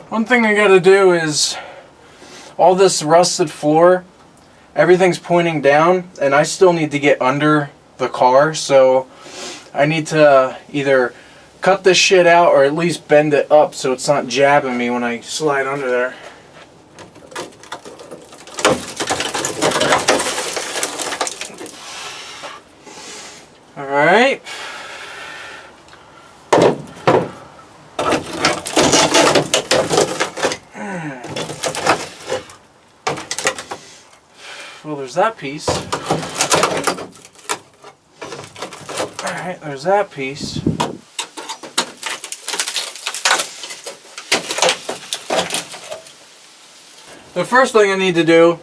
One thing I gotta do is, all this rusted floor, everything's pointing down, and I still need to get under the car, so I need to either cut this shit out or at least bend it up so it's not jabbing me when I slide under there. Alright. Well, there's that piece. Alright, there's that piece. The first thing I need to do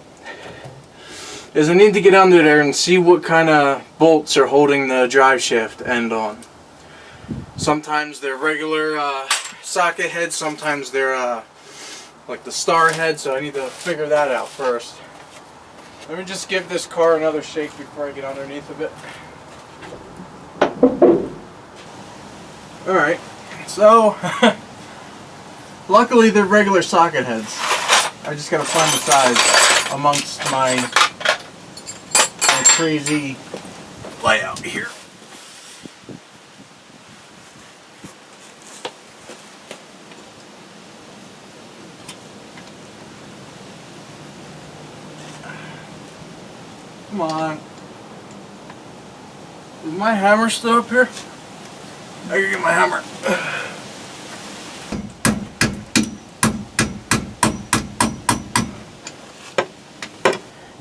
is I need to get under there and see what kind of bolts are holding the drive shaft end on. Sometimes they're regular socket heads, sometimes they're like the star head, so I need to figure that out first. Let me just give this car another shake before I get underneath of it. Alright, so luckily they're regular socket heads. I just gotta find the size amongst my crazy layout here. Come on. Is my hammer still up here? I gotta get my hammer.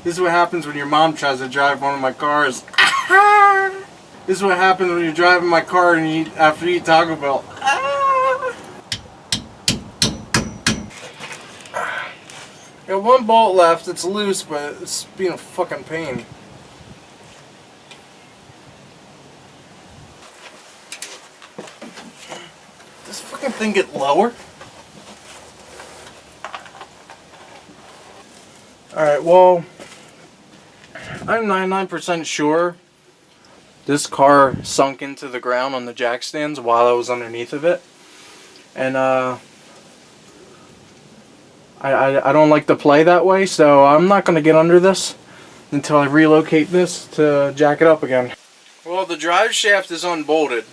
This is what happens when your mom tries to drive one of my cars. This is what happens when you're driving my car and you after you eat Taco Bell. Got one bolt left. It's loose, but it's being a fucking pain. Does this fucking thing get lower? Alright, well, I'm 99% sure this car sunk into the ground on the jack stands while I was underneath of it. And I don't like to play that way, so I'm not going to get under this until I relocate this to jack it up again. Well, the drive shaft is unbolted.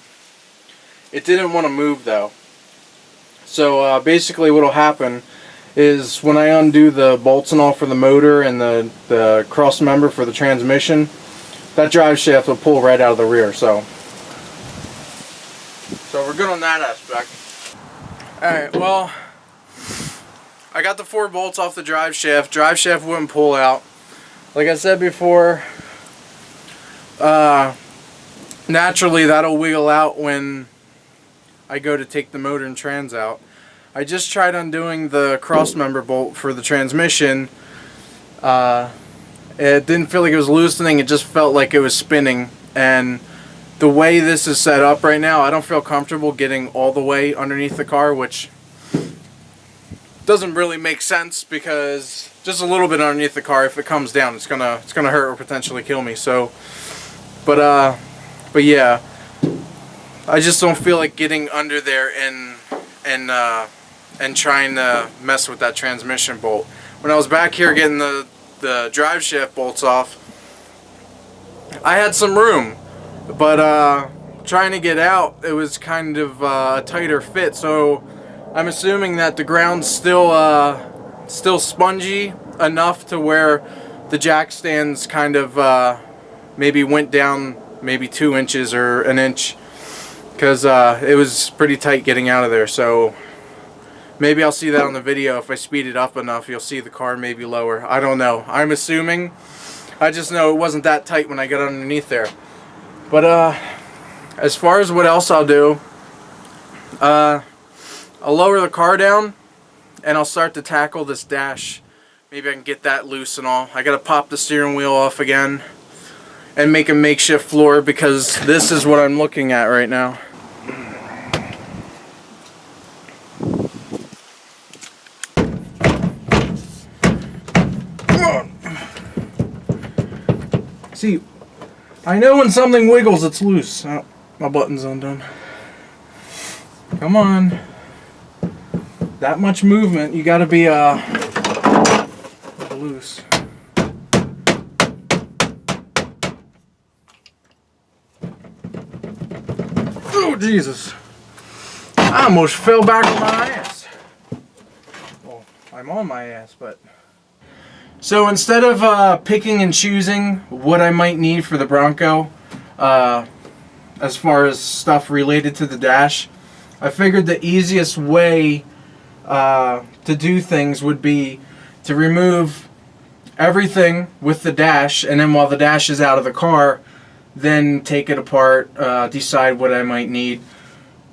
It didn't want to move though. So basically what will happen is when I undo the bolts and all for the motor and the cross member for the transmission, that drive shaft will pull right out of the rear. So we're good on that aspect. Alright, well, I got the 4 bolts off the drive shaft. Drive shaft wouldn't pull out. Like I said before, naturally that'll wiggle out when I go to take the motor and trans out. I just tried undoing the cross member bolt for the transmission. It didn't feel like it was loosening, it just felt like it was spinning. And the way this is set up right now, I don't feel comfortable getting all the way underneath the car, which doesn't really make sense because just a little bit underneath the car, if it comes down, it's gonna hurt or potentially kill me. So, but yeah, I just don't feel like getting under there and trying to mess with that transmission bolt. When I was back here getting the drive shaft bolts off, I had some room, but trying to get out, it was kind of a tighter fit. So I'm assuming that the ground's still spongy enough to where the jack stands kind of maybe went down maybe 2 inches or an inch, because it was pretty tight getting out of there. So maybe I'll see that on the video. If I speed it up enough, you'll see the car maybe lower. I don't know. I'm assuming. I just know it wasn't that tight when I got underneath there. But as far as what else I'll do, I'll lower the car down and I'll start to tackle this dash. Maybe I can get that loose and all. I gotta pop the steering wheel off again and make a makeshift floor, because this is what I'm looking at right now. See, I know when something wiggles, it's loose. Oh, my button's undone. Come on. that much movement, you gotta be loose. Oh, Jesus. I almost fell back on my ass. Well, I'm on my ass, but... So instead of picking and choosing what I might need for the Bronco, as far as stuff related to the dash, I figured the easiest way to do things would be to remove everything with the dash, and then while the dash is out of the car, then take it apart, decide what I might need.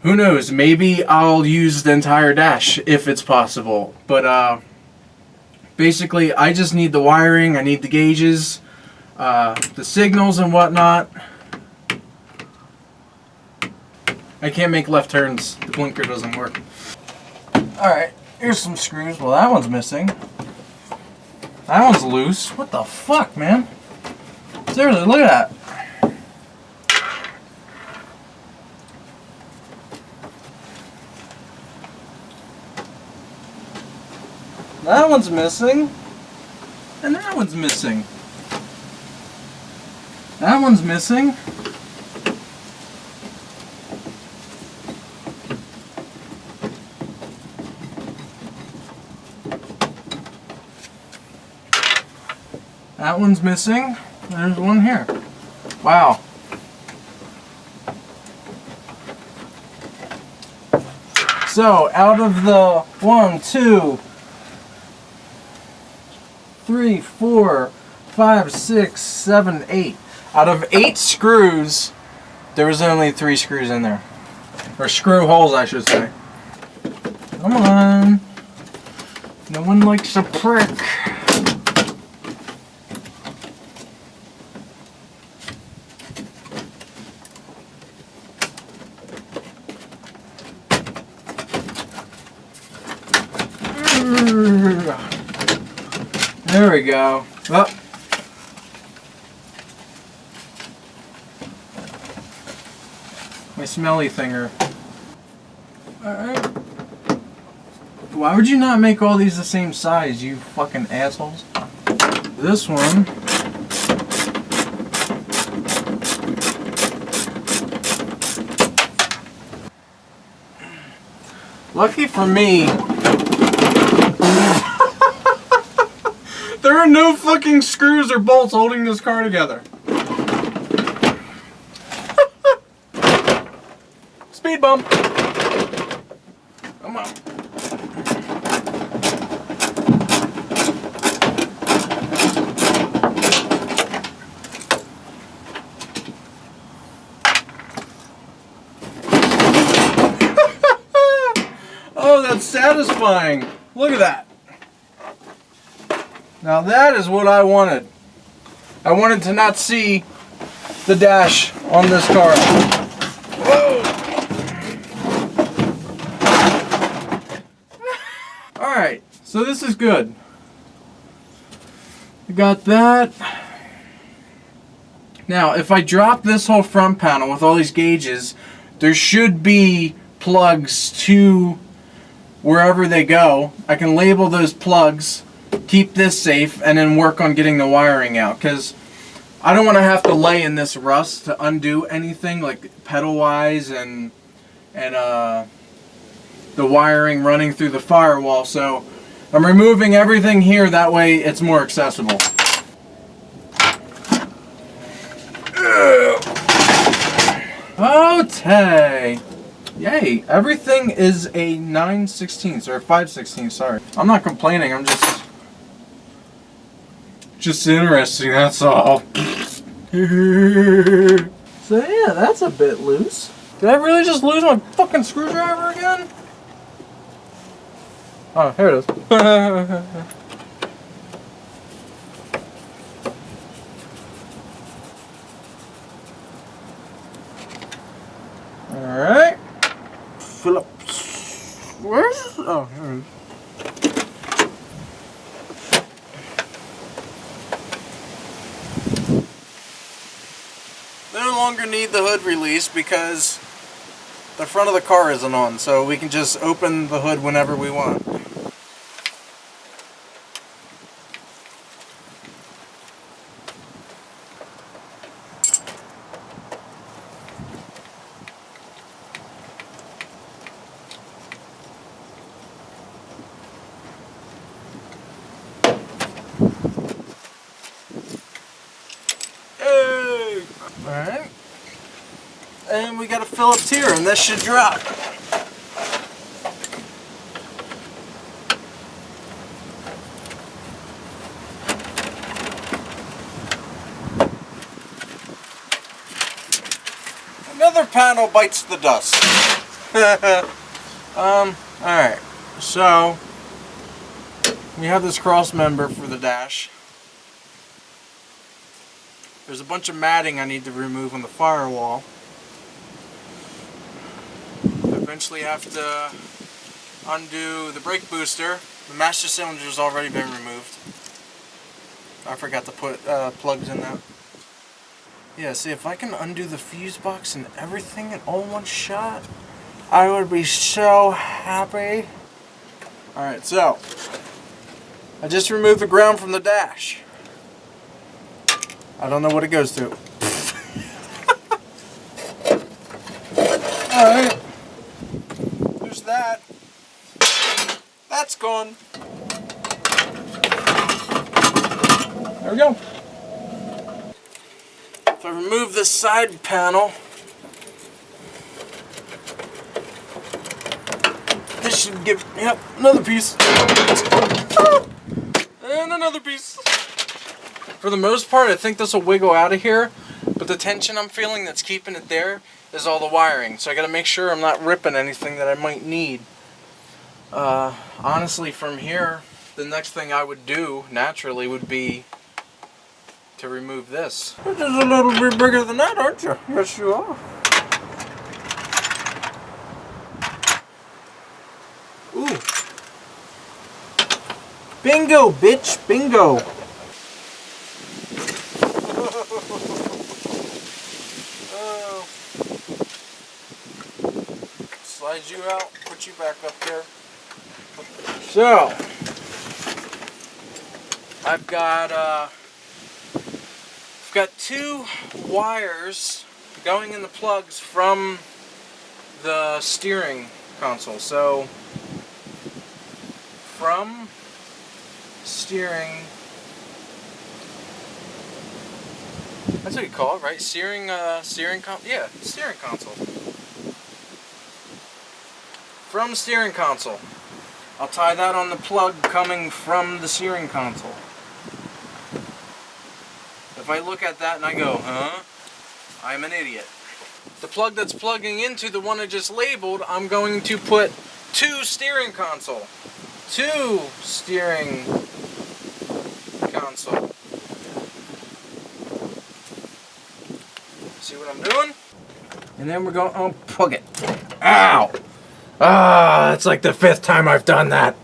Who knows, maybe I'll use the entire dash if it's possible, but basically I just need the wiring, I need the gauges, the signals and whatnot. I can't make left turns, the blinker doesn't work. Alright, here's some screws. Well, that one's missing. That one's loose. What the fuck, man? Seriously, look at that. That one's missing. And that one's missing. That one's missing. That one's missing. There's one here. Wow. So, out of the 1, 2, 3, 4, 5, 6, 7, 8. Out of 8 screws, there was only 3 screws in there. Or screw holes, I should say. Come on. No one likes a prick. There we go. Oh. My smelly finger. Alright. Why would you not make all these the same size, you fucking assholes? This one. Lucky for me, there are no fucking screws or bolts holding this car together. Speed bump. Come on. Oh, that's satisfying. Look at that. Now that is what I wanted. I wanted to not see the dash on this car. Whoa! Alright, so this is good. I got that. Now, if I drop this whole front panel with all these gauges, there should be plugs to wherever they go. I can label those plugs, keep this safe, and then work on getting the wiring out, because I don't want to have to lay in this rust to undo anything like pedal wise and the wiring running through the firewall. So I'm removing everything here, that way it's more accessible. Okay. Yay, everything is a 9/16 or 5/16, sorry. I'm not complaining, I'm just interesting, that's all. So yeah, that's a bit loose. Did I really just lose my fucking screwdriver again? Oh, here it is. Alright. Phillips. Where is it? Oh, here it is. No longer need the hood release because the front of the car isn't on, so we can just open the hood whenever we want. Hey! Alright. And we got a Phillips here, and this should drop. Another panel bites the dust. Alright. So, we have this cross member for the dash. There's a bunch of matting I need to remove on the firewall. Eventually have to undo the brake booster. The master cylinder has already been removed. I forgot to put plugs in that. Yeah, see, if I can undo the fuse box and everything in all one shot, I would be so happy. Alright, so I just removed the ground from the dash. I don't know what it goes to. Alright. There's that. That's gone. There we go. If I remove this side panel, this should give, yep, another piece. And another piece. For the most part, I think this will wiggle out of here, but the tension I'm feeling that's keeping it there is all the wiring. So I gotta make sure I'm not ripping anything that I might need. Honestly, from here, the next thing I would do, naturally, would be to remove this. You're just a little bit bigger than that, aren't you? Yes, you are. Ooh. Bingo, bitch, bingo. Oh. Slide you out, put you back up there. So, I've got two wires going in the plugs from the steering console. So, from steering, that's what you call it, right? Steering console. From steering console. I'll tie that on the plug coming from the steering console. If I look at that and I go, huh? I'm an idiot. The plug that's plugging into the one I just labeled, I'm going to put two steering console. Two steering console. See what I'm doing? And then we're going, oh, plug it. Ow! Ah, it's like the 5th time I've done that.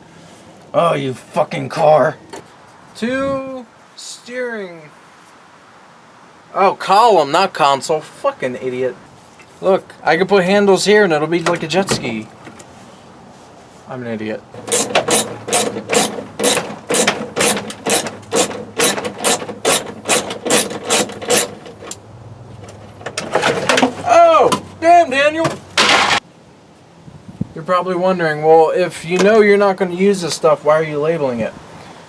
Oh, you fucking car. Two steering. Oh, column, not console. Fucking idiot. Look, I can put handles here and it'll be like a jet ski. I'm an idiot. Oh, damn, Daniel. You're probably wondering, well, if you know you're not going to use this stuff, why are you labeling it?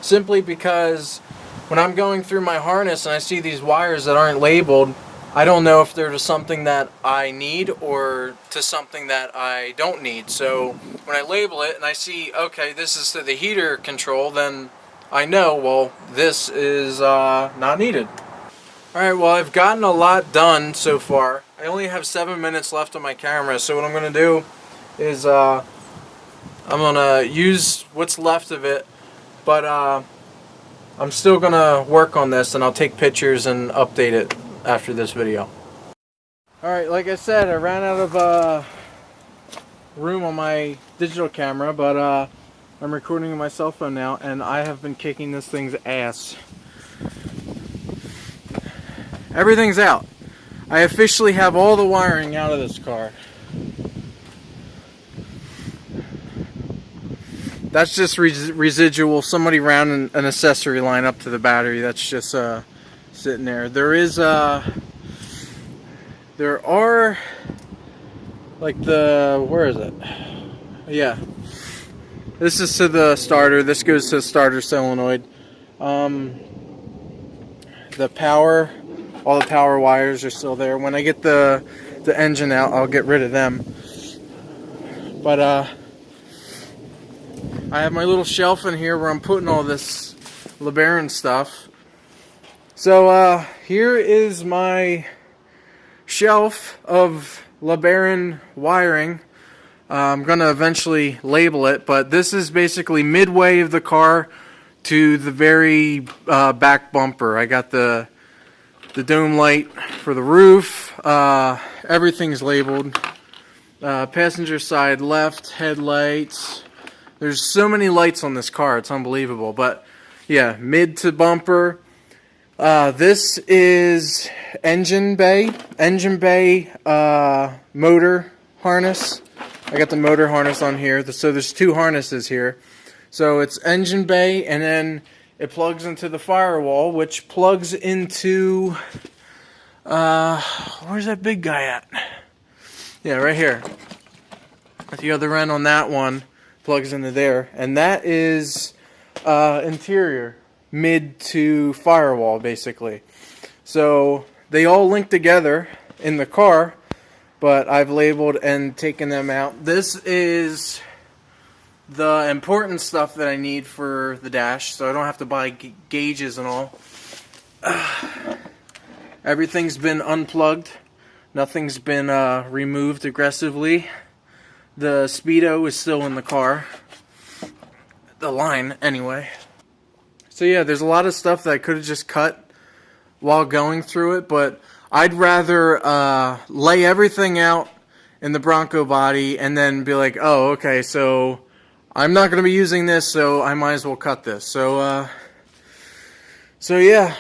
Simply because when I'm going through my harness and I see these wires that aren't labeled, I don't know if they're to something that I need or to something that I don't need. So when I label it and I see, okay, this is to the heater control, then I know, well, this is not needed. Alright, well, I've gotten a lot done so far. I only have 7 minutes left on my camera, so what I'm going to do is I'm gonna use what's left of it, but I'm still gonna work on this and I'll take pictures and update it after this video. Alright, like I said, I ran out of room on my digital camera, but I'm recording on my cell phone now and I have been kicking this thing's ass. Everything's out. I officially have all the wiring out of this car. that's just residual. Somebody ran an accessory line up to the battery. That's just sitting there. There are like where is it? Yeah. This is to the starter. This goes to the starter solenoid. The power, all the power wires are still there. When I get the engine out, I'll get rid of them. But I have my little shelf in here where I'm putting all this LeBaron stuff. So here is my shelf of LeBaron wiring. I'm going to eventually label it, but this is basically midway of the car to the very back bumper. I got the dome light for the roof. Everything's labeled. Passenger side left, headlights. There's so many lights on this car, it's unbelievable. But yeah, mid to bumper. This is engine bay motor harness. I got the motor harness on here, so there's two harnesses here. So it's engine bay, and then it plugs into the firewall, which plugs into, where's that big guy at? Yeah, right here. At the other end on that one, plugs into there. And that is interior, mid to firewall, basically. So they all link together in the car, but I've labeled and taken them out. This is the important stuff that I need for the dash, so I don't have to buy gauges and all. Everything's been unplugged. Nothing's been removed aggressively. The speedo is still in the car. The line, anyway. So yeah, there's a lot of stuff that I could have just cut while going through it, but I'd rather lay everything out in the Bronco body and then be like, oh, okay, so I'm not going to be using this, so I might as well cut this. So yeah,